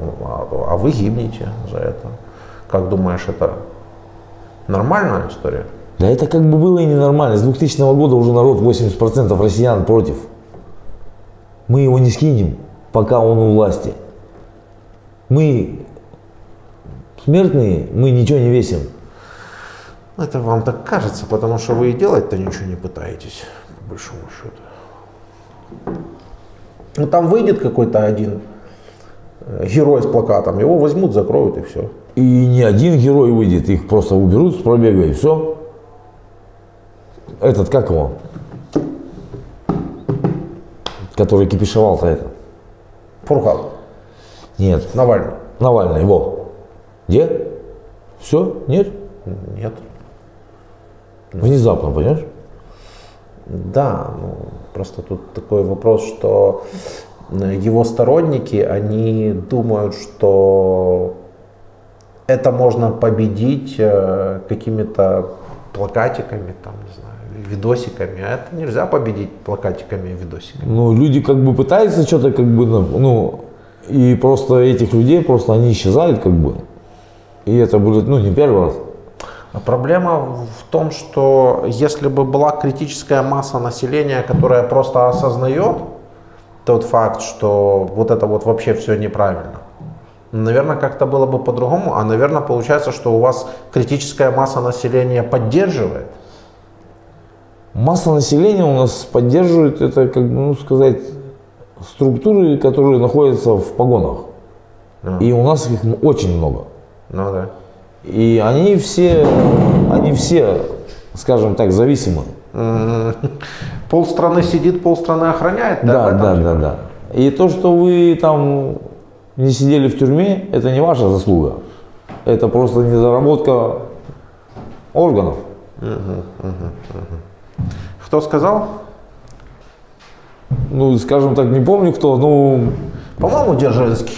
а вы гибнете за это. Как думаешь, это нормальная история? Да это как бы было и ненормально. С 2000 года уже народ 80% россиян против. Мы его не скинем, пока он у власти. Мы смертные, мы ничего не весим. Это вам так кажется, потому что вы и делать-то ничего не пытаетесь, по большому счету. Ну там выйдет какой-то один герой с плакатом, его возьмут, закроют и все. И не один герой выйдет, их просто уберут с пробега и все. Этот, как его? Который кипишевал-то это. Фургал. Нет. Навальный. Навальный, во. Где? Все? Нет? Нет. Внезапно, понимаешь? Да, ну, просто тут такой вопрос, что его сторонники, они думают, что это можно победить какими-то плакатиками, там, не знаю, видосиками, а это нельзя победить плакатиками и видосиками. Ну, люди как бы пытаются что-то как бы, ну, и просто этих людей, просто они исчезают как бы. И это будет, ну, не первый раз. А проблема в том, что если бы была критическая масса населения, которая просто осознает тот факт, что вот это вот вообще все неправильно, наверное, как-то было бы по-другому, а, наверное, получается, что у вас критическая масса населения поддерживает. Масса населения у нас поддерживает, это, как бы, ну, сказать, структуры, которые находятся в погонах. И у нас их очень много. Ну да. И они все, скажем так, зависимы. Полстраны сидит, полстраны охраняет? Да. И то, что вы там не сидели в тюрьме, это не ваша заслуга. Это просто недоработка органов. Кто сказал? Ну, скажем так, не помню кто, ну... По-моему, Дзержинский.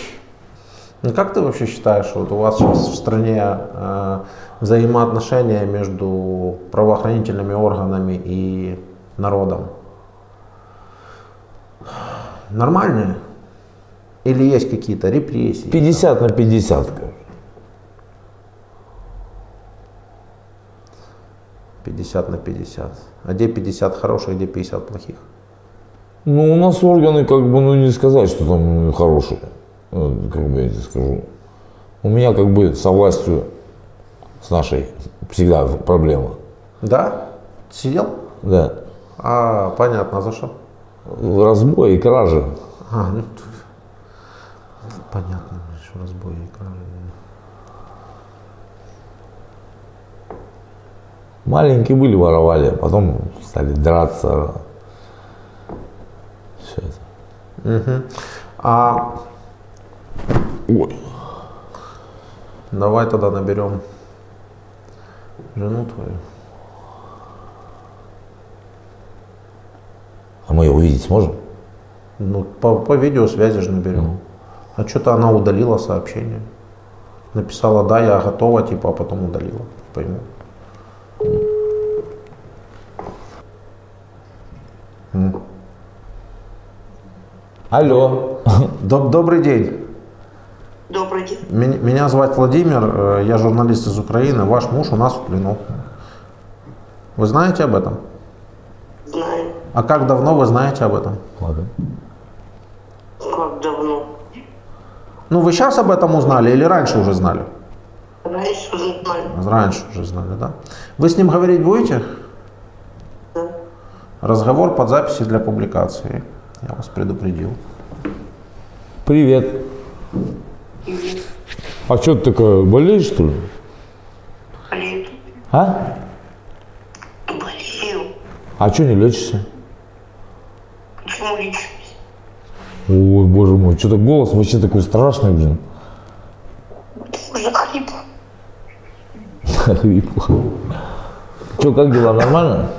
Ну, как ты вообще считаешь, вот у вас сейчас в стране взаимоотношения между правоохранительными органами и народом нормальные? Или есть какие-то репрессии? 50 на 50. 50 на 50. А где 50 хороших, где 50 плохих? Ну, у нас органы, как бы, ну, не сказать, что там хорошие. Как бы я тебе скажу. У меня, как бы, со властью, с нашей, всегда проблема. Да? Сидел? Да. А, понятно, за что? Разбой и кражи. Ну, понятно, что разбой и кражи. Маленькие были, воровали, а потом стали драться. Все это. Ой. Давай тогда наберем жену твою. А мы ее увидеть сможем? Ну, по видеосвязи же наберем. А что-то она удалила сообщение. Написала, да, я готова, типа, а потом удалила. Пойму. Алло. Добрый день. Добрый день. Меня зовут Владимир, я журналист из Украины. Ваш муж у нас в плену. Вы знаете об этом? Знаю. А как давно вы знаете об этом? Ладно. Как давно? Ну, вы сейчас об этом узнали или раньше уже знали? Раньше уже знали. Раньше уже знали, да? Вы с ним говорить будете? Да. Разговор под записи для публикации. Я вас предупредил. Привет. Привет. А что ты такая, болеешь, что ли? Болею. А? Болею. А что не лечишься? Почему лечусь? Ой, боже мой, что-то голос вообще такой страшный, блин. Уже хрипло. Хрипло. Что, как дела, нормально?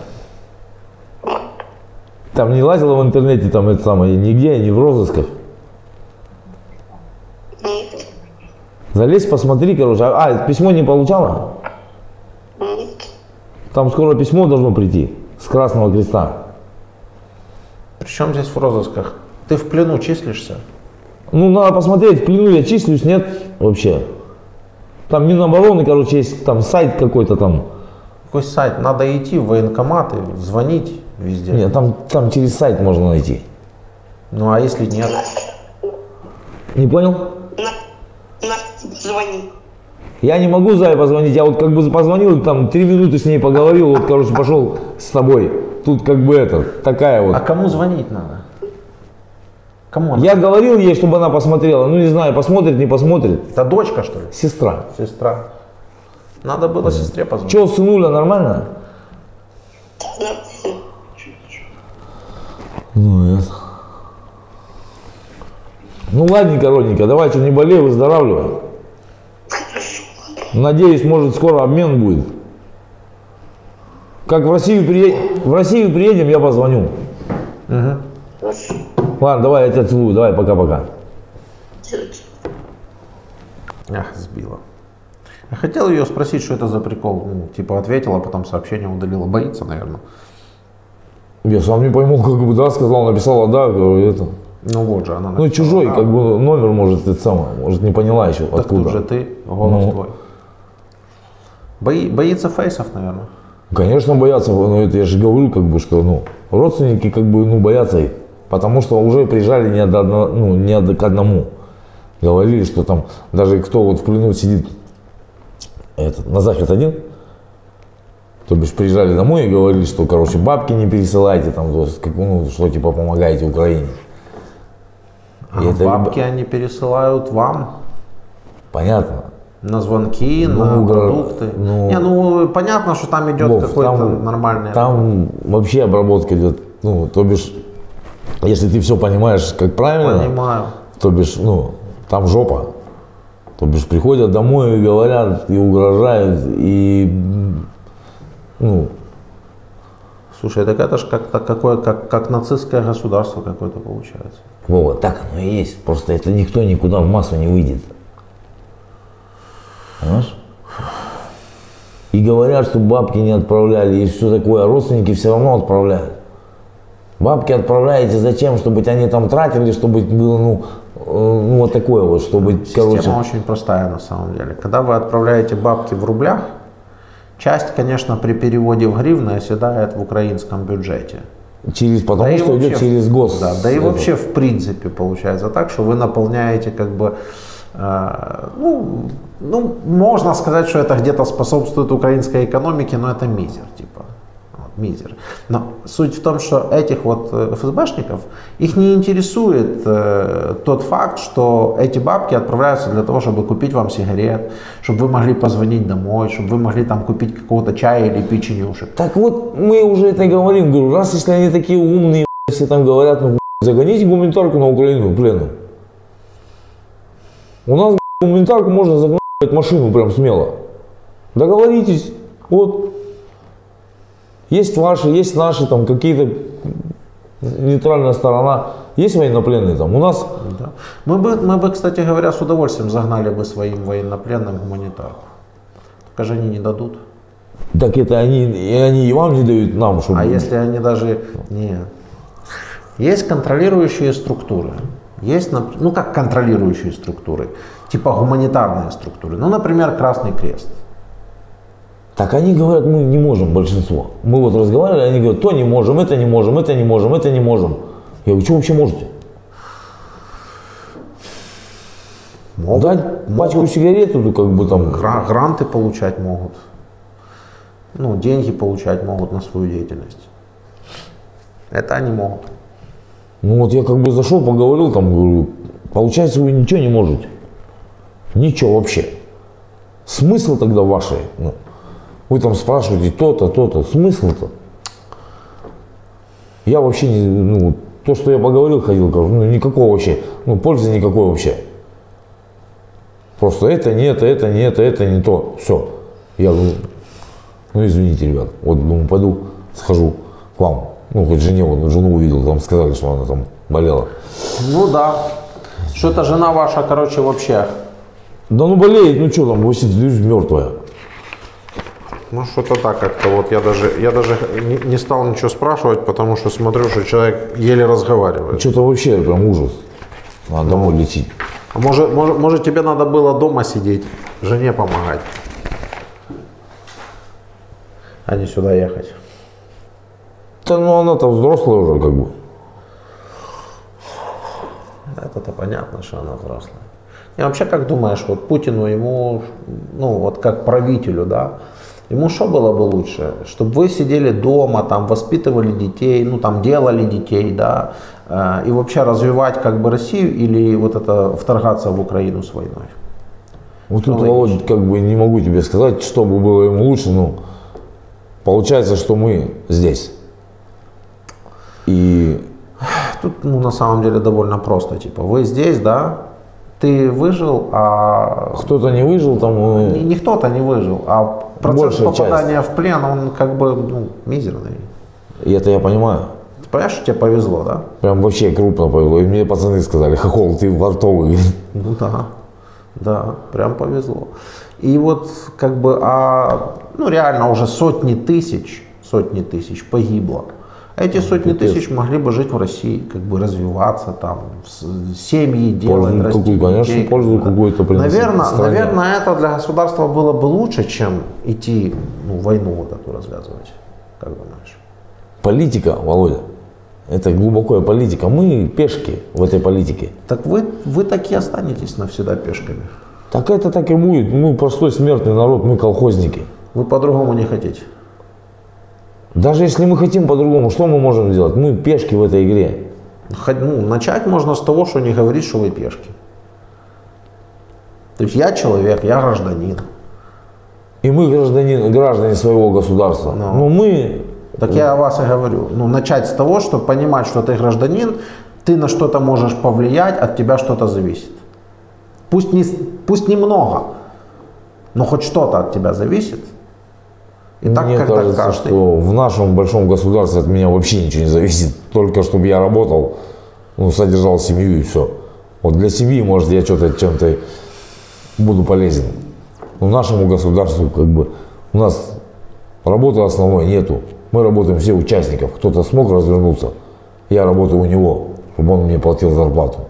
Там не лазила в интернете, там это самое, нигде, ни в розысках? Нет. Залезь, посмотри, короче. А, письмо не получала? Нет. Там скоро письмо должно прийти с Красного Креста. При чем здесь в розысках? Ты в плену числишься? Ну, надо посмотреть, в плену я числюсь, нет, вообще. Там Минобороны, короче, есть там сайт какой-то там. Какой сайт? Надо идти в военкомат и звонить везде. Нет, там через сайт можно найти. Ну, а если нет? Не понял? Звони. Я не могу Зае позвонить, я вот как бы позвонил, там 3 минуты с ней поговорил, вот, короче, пошел с тобой. Тут как бы это, такая вот. А кому звонить надо? Кому она? Я говорил ей, чтобы она посмотрела, ну не знаю, посмотрит, не посмотрит. Это дочка, что ли? Сестра. Сестра. Надо было сестре позвонить. Че, сынуля, нормально? Ну, это. Ну ладненько, родненько, давай, что не болей, выздоравливай. Надеюсь, может скоро обмен будет. Как в Россию приедем, я позвоню. Угу. Ладно, давай, я тебя целую, давай, пока-пока. Ах, сбила. Я хотел ее спросить, что это за прикол. Ну, типа ответила, потом сообщение удалила. Боится, наверное. Я сам не пойму, как бы, да, сказал, написала, да, говорю, это. Ну вот же она написала. Ну чужой, да. Как бы, номер, может, это самое, может, не поняла еще, так откуда. тут же ты, голос твой. Боится фейсов, наверное. Конечно, боятся, но это я же говорю, как бы, что, ну, родственники, как бы, ну, боятся их. Потому что уже приезжали не к одному. Говорили, что там, даже кто вот в плену сидит, на заход один, то бишь приезжали домой и говорили, что, короче, бабки не пересылайте, там, как, ну, что, типа, помогаете Украине. А бабки они пересылают вам? Понятно. На звонки, на продукты? Понятно, что там идет какой-то нормальный... Там вообще обработка идет, то бишь, если ты все понимаешь, как правильно, понимаю. То бишь, там жопа. То бишь, приходят домой и говорят, и угрожают, и, Слушай, так это же как нацистское государство какое-то получается. Вова, так оно и есть. Просто это никто никуда в массу не выйдет. Понимаешь? И говорят, что бабки не отправляли и все такое, а родственники все равно отправляют. Бабки отправляете зачем? Чтобы они там тратили, чтобы было, вот такое вот, чтобы, Система очень простая на самом деле. Когда вы отправляете бабки в рублях, часть, конечно, при переводе в гривны оседает в украинском бюджете. Потому что идет через гос. Да и вообще в принципе получается так, что вы наполняете можно сказать, что это где-то способствует украинской экономике, но это мизер, мизер. Но суть в том, что этих вот ФСБшников, их не интересует тот факт, что эти бабки отправляются для того, чтобы купить вам сигарет, чтобы вы могли позвонить домой, чтобы вы могли там купить какого-то чая или печенюшек. Так вот, мы уже это говорим, говорю, раз если они такие умные, все там говорят, загоните гуманитарку на Украину, плену. У нас гуманитарку можно загнать машину прям смело. Договоритесь, вот. Есть ваши, есть наши, там какие-то нейтральная сторона, есть военнопленные там, у нас... Да. Мы бы, кстати говоря, с удовольствием загнали бы своим военнопленным гуманитарку. Только же они не дадут. Так это они и вам не дают нам, чтобы... А если они даже... Нет. Есть контролирующие структуры. Есть, как контролирующие структуры? Типа гуманитарные структуры. Например, Красный Крест. Так они говорят, мы не можем, большинство. Мы вот разговаривали, они говорят, то не можем, это не можем, это не можем, это не можем. Я говорю, что вообще можете? Дать пачку сигарет, там... Гранты получать могут. Деньги получать могут на свою деятельность. Это они могут. Вот я зашел, поговорил, там, говорю, получается, вы ничего не можете. Ничего вообще. Смысл тогда вашей? Вы там спрашиваете то-то, то-то. Смысл-то? Я вообще не, то, что я поговорил, ходил, говорю, никакого вообще, пользы никакой вообще. Просто это не это, это не это, это не то. Все. Я говорю, извините, ребят, вот думаю, пойду, схожу к вам. Хоть жену увидел, там сказали, что она там болела. Да. Что-то жена ваша, вообще. Да болеет, что там, мертвая. Что-то так как-то вот я даже не стал ничего спрашивать, потому что смотрю, что человек еле разговаривает. Что-то вообще прям ужас. Надо домой лечить. А может тебе надо было дома сидеть, жене помогать, а не сюда ехать? Да она-то взрослая уже Это-то понятно, что она взрослая. И вообще, как думаешь, вот Путину, ему, как правителю, да, ему что было бы лучше? Чтобы вы сидели дома, там, воспитывали детей, делали детей, да, и вообще развивать Россию или вот это вторгаться в Украину с войной? Вот тут, Володь, не могу тебе сказать, что бы было ему лучше, получается, что мы здесь. И тут, на самом деле, довольно просто, вы здесь, да, ты выжил, а... Кто-то не выжил, там... Не кто-то не выжил, а процент попадания в плен, он мизерный. И это я понимаю. Ты понимаешь, что тебе повезло, да? Прям вообще крупно повезло. И мне пацаны сказали, хохол, ты вартовый. Да, прям повезло. И вот реально уже сотни тысяч погибло. Эти сотни тысяч могли бы жить в России, развиваться там, семьи делать, расти. Конечно, пользу какую-то приносить. Наверное, это для государства было бы лучше, чем идти войну вот эту развязывать. Как думаешь? Политика, Володя, это глубокая политика. Мы пешки в этой политике. Так вы так и останетесь навсегда пешками. Так это так и будет. Мы простой смертный народ, мы колхозники. Вы по-другому не хотите? Даже если мы хотим по-другому, что мы можем делать? Мы пешки в этой игре. Ну, начать можно с того, что не говорить, что вы пешки. То есть я человек, я гражданин. И мы граждане своего государства. Но мы... Так я о вас и говорю. Ну, начать с того, чтобы понимать, что ты гражданин, ты на что-то можешь повлиять, от тебя что-то зависит. Пусть немного, но хоть что-то от тебя зависит. И так, мне кажется, каждый... что в нашем большом государстве от меня вообще ничего не зависит. Только чтобы я работал, ну, содержал семью и все. Вот для семьи, может, я что-то чем-то буду полезен. Но нашему государству, как бы, у нас работы основной нету. Мы работаем все участников. Кто-то смог развернуться, я работаю у него, чтобы он мне платил зарплату.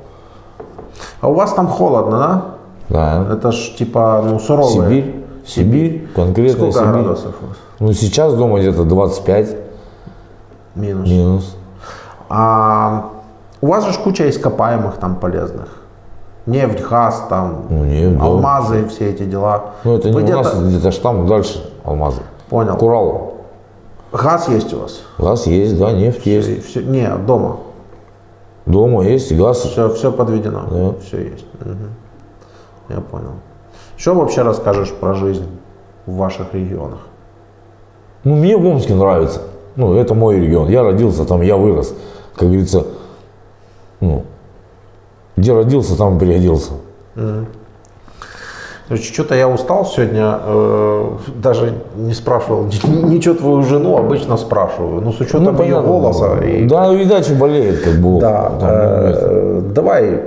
А у вас там холодно, да? Да. Это ж типа, ну, суровое. Сибирь, конкретно Сколько Сибирь. градусов у вас? Ну, сейчас дома где-то 25. Минус. А у вас же куча ископаемых там полезных. Нефть, газ, там, алмазы, все эти дела. Ну, это не у нас, где-то ж там дальше алмазы. Понял. Курал. Газ есть у вас? Газ есть, да, нефть есть. Все, не, дома. Дома есть, газ. Все подведено, да. Все есть. Угу. Я понял. Что вообще расскажешь про жизнь в ваших регионах? Ну, мне в Омске нравится. Ну, это мой регион. Я родился там, я вырос. Как говорится, ну, где родился, там и пригодился. Что-то я устал сегодня, даже не спрашивал ничего твою жену, обычно спрашиваю. Ну, с учетом ее голоса. И... Да, видать, что болеет, как бы. Да. Давай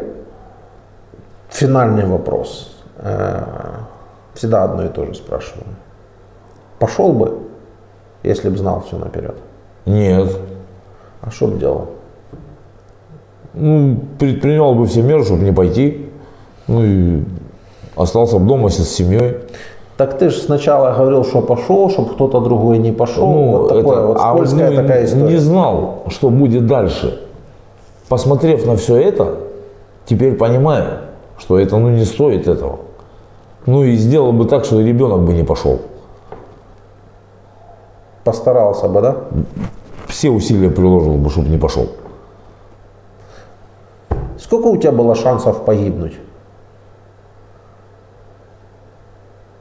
финальный вопрос. Всегда одно и то же спрашиваю. Пошел бы, если бы знал все наперед? Нет. А что бы делал? Ну, предпринял бы все меры, чтобы не пойти. Ну и остался бы дома с семьей. Так ты же сначала говорил, что пошел, чтобы кто-то другой не пошел. Ну, вот такое, вот скользкая такая история. Не знал, что будет дальше. Посмотрев на все это, теперь понимаю, что это не стоит этого. Ну и сделал бы так, что и ребенок бы не пошел. Постарался бы, да? Все усилия приложил бы, чтобы не пошел. Сколько у тебя было шансов погибнуть?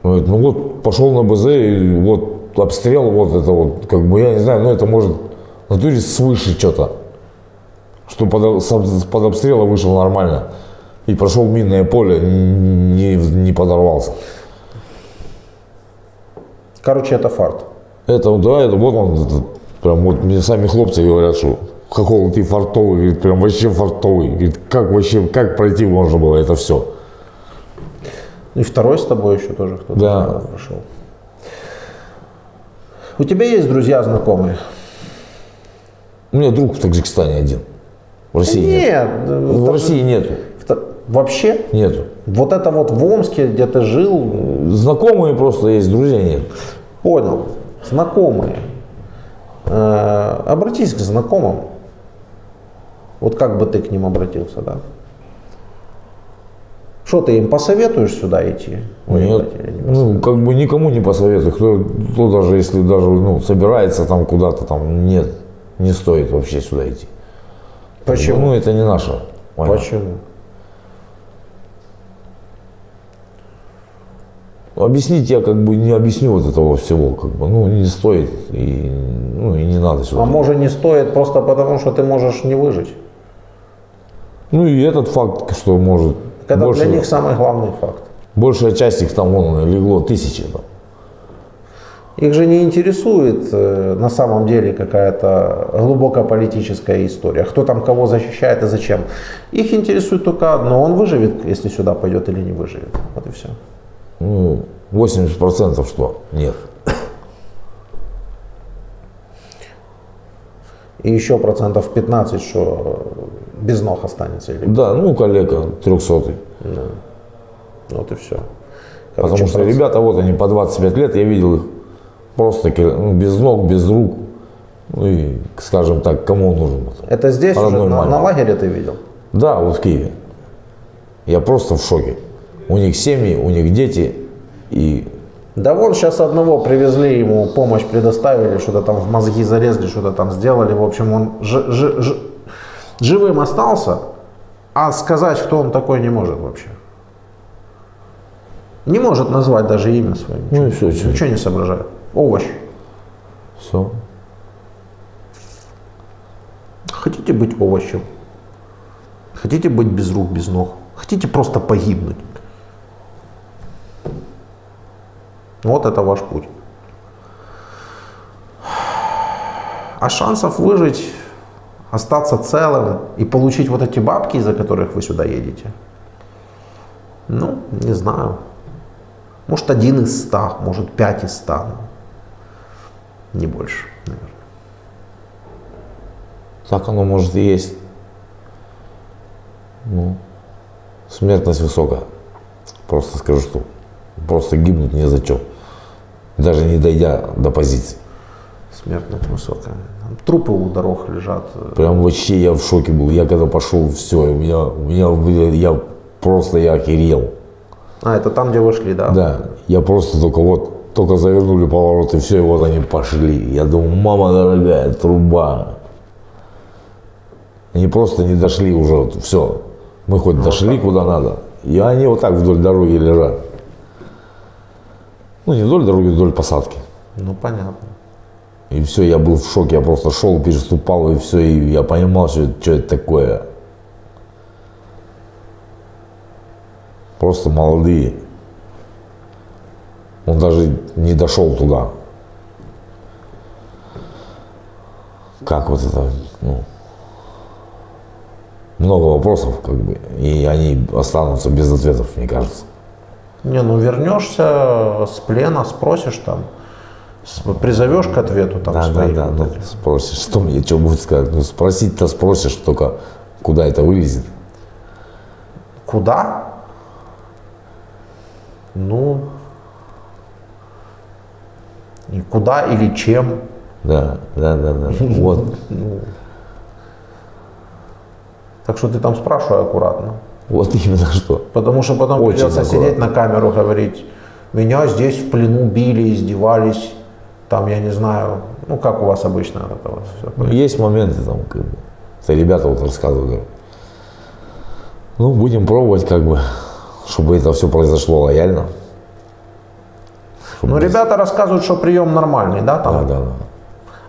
Ну вот пошел на БЗ, и вот обстрел, вот это вот, как бы, я не знаю, но это может в натуре свыше что-то. Что под обстрелом вышел нормально. И прошел минное поле, не подорвался. Короче, это фарт. Это, да, это вот он, это, прям вот мне сами хлопцы говорят, что Хохол, ты фартовый, говорит, прям вообще фартовый. Говорит, как вообще, как пройти можно было это все. И второй с тобой еще тоже кто-то прошел. У тебя есть друзья, знакомые? У меня друг в Таджикистане один. В России нет. В России нету. Вообще? Нету. Вот это вот в Омске, где ты жил? Знакомые просто есть, друзья нет. Понял. Знакомые. Обратись к знакомым. Вот как бы ты к ним обратился, да? Что ты им посоветуешь сюда идти? Нет, ну, как бы никому не посоветую. Кто даже, если даже собирается там куда-то, там нет, не стоит вообще сюда идти. Почему? Ну, это не наша война. Почему? Объяснить я как бы не объясню вот этого всего, как бы, не стоит и не надо сюда. А может не стоит просто потому, что ты можешь не выжить? Ну и этот факт, что может. Это для них самый главный факт. Большая часть их там легло тысячи. Да. Их же не интересует на самом деле какая-то глубокая политическая история. Кто там кого защищает и зачем. Их интересует только одно. Он выживет, если сюда пойдет или не выживет. Вот и все. 80% что? Нет. И еще 15%, что без ног останется. Или... Да, коллега 300-й. Да. Вот и все. Потому что ребята, вот они по 25 лет, я видел их просто без ног, без рук. И, скажем так, кому он нужен. Это здесь уже на лагере ты видел? Да, вот в Киеве. Я просто в шоке. У них семьи, у них дети. И... Да вон сейчас одного привезли, ему помощь предоставили, что-то там в мозги залезли, что-то там сделали. В общем, он Живым остался, а сказать, кто он такой, не может вообще. Не может назвать даже имя свое. Ну и все. Ничего не соображает. Овощ. Все. Хотите быть овощем? Хотите быть без рук, без ног? Хотите просто погибнуть? Вот это ваш путь. А шансов выжить, остаться целым и получить вот эти бабки, из-за которых вы сюда едете, ну, не знаю. Может, 1 из 100, может, 5 из 100. Не больше, наверное. Так оно может и есть. Ну, смертность высокая. Просто скажу, что просто гибнуть не за что. Даже не дойдя до позиции. Смертность высокая. Трупы у дорог лежат. Прям вообще я в шоке был. Я когда пошел, все, я охерел. А, это там, где вы шли, да? Да. Я просто только завернули поворот, и все, и вот они пошли. Я думаю, мама дорогая, труба. Они просто не дошли уже, все. Мы хоть дошли куда надо. И они вот так вдоль дороги лежат. Ну, не вдоль дороги, вдоль посадки. Ну, понятно. И все, я был в шоке, я просто шел, переступал, и все, и я понимал, что это такое. Просто молодые. Он даже не дошел туда. Как вот это, ну, много вопросов, как бы, и они останутся без ответов, мне кажется. Не, ну вернешься с плена, спросишь там, призовешь к ответу там своих. Да, ну, спросишь, что мне, что будет сказать. Ну, спросить-то спросишь, только куда это вылезет. Куда? Ну, и куда или чем? Да. Вот. Так что ты там спрашивай аккуратно. Вот именно что. Потому что потом очень придется аккуратно сидеть на камеру, говорить, меня здесь в плену били, издевались, там, я не знаю, ну, как у вас обычно это вот все. Есть моменты там, как бы, это ребята вот рассказывают. Ну, будем пробовать, как бы, чтобы это все произошло лояльно. Ну, ребята рассказывают, что прием нормальный, да, там? Да.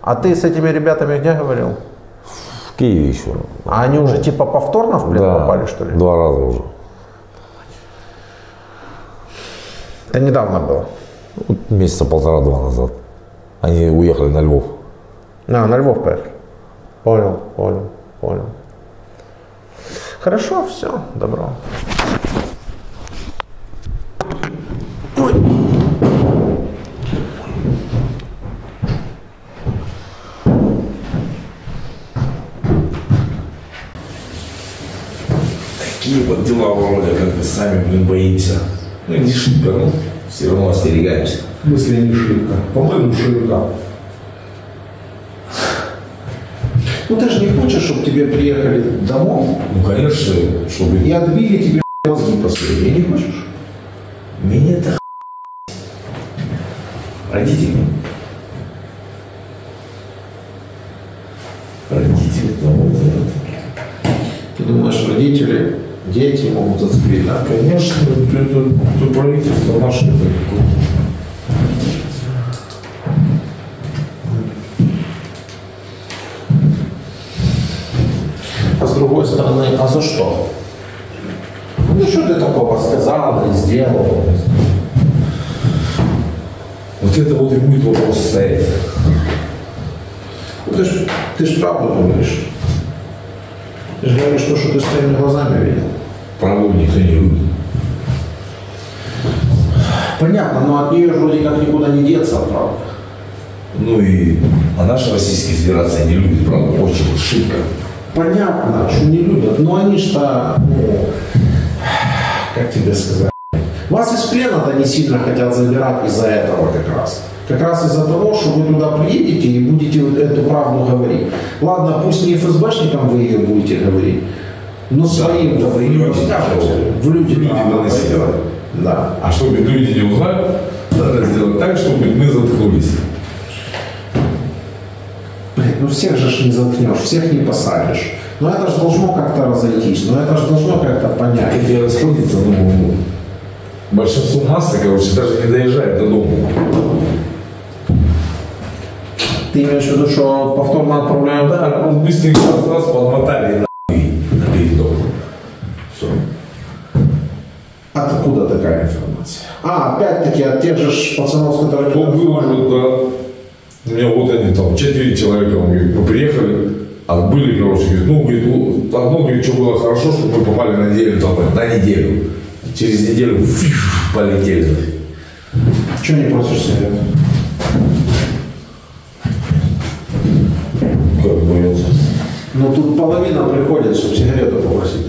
А ты с этими ребятами где говорил? В Киеве еще. А они уже типа повторно в плен попали, что ли? 2 раза уже. Это недавно было? Вот месяца 1,5-2 назад. Они уехали на Львов. На Львов поехали. Понял. Хорошо, все, добро. Такие вот дела вроде, как бы сами, боимся. Ну, не шибко, но все равно остерегаемся. В смысле не шибко? По-моему, шибко. Ну ты же не хочешь, чтобы тебе приехали домой? Ну, конечно, чтобы... И отбили тебе мозги последние, не хочешь? Меня-то родители. Родители-то вот это. Ты думаешь, родители, дети могут зацепить, да? Конечно, это правительство наше. А с другой стороны, а за что? Ну что ты такого сказал и сделал? Вот это вот и будет вопрос стоять. Ну, ты ж правду говоришь. Ты же говоришь то, что ты своими глазами видел. Правду никто не любит. Понятно, но от нее же вроде как никуда не деться, правда. Ну и наша Российская Федерация не любит, правда, очень шибко. Понятно, что не любят, но они что, ну, как тебе сказать, вас из плена-то не сильно хотят забирать из-за этого как раз. Как раз из-за того, что вы туда приедете и будете эту правду говорить. Ладно, пусть не ФСБшникам вы ее будете говорить, но своим-то вы ее расскажете. В люди доносили. Да. А чтобы люди не узнали, надо сделать так, чтобы мы заткнулись. Блин, ну всех же не заткнешь, всех не посадишь. Но это же должно как-то разойтись, но это же должно как-то понять. Если расходится, ну, большинство массы, короче, даже не доезжает до дома. Ты имеешь в виду, что повторно отправляют? Да, он быстренько раз подмотали и набили дом. Все. Откуда такая информация? Опять-таки от тех же пацанов, с которыми... Кто выложил, да. У меня вот они там, 4 человека, он говорит, мы приехали, отбыли, короче, говорит, ну, говорит, одно, говорит, что было хорошо, что мы попали на неделю, там, на неделю. Через неделю полетели. Чего не просишь совет? Как боятся? Ну тут половина приходит, чтобы сигарету попросить.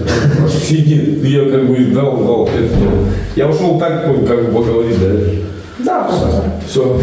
Сидит, я как бы дал, я ушел так, как бы поговорить, да? Да, все. Все.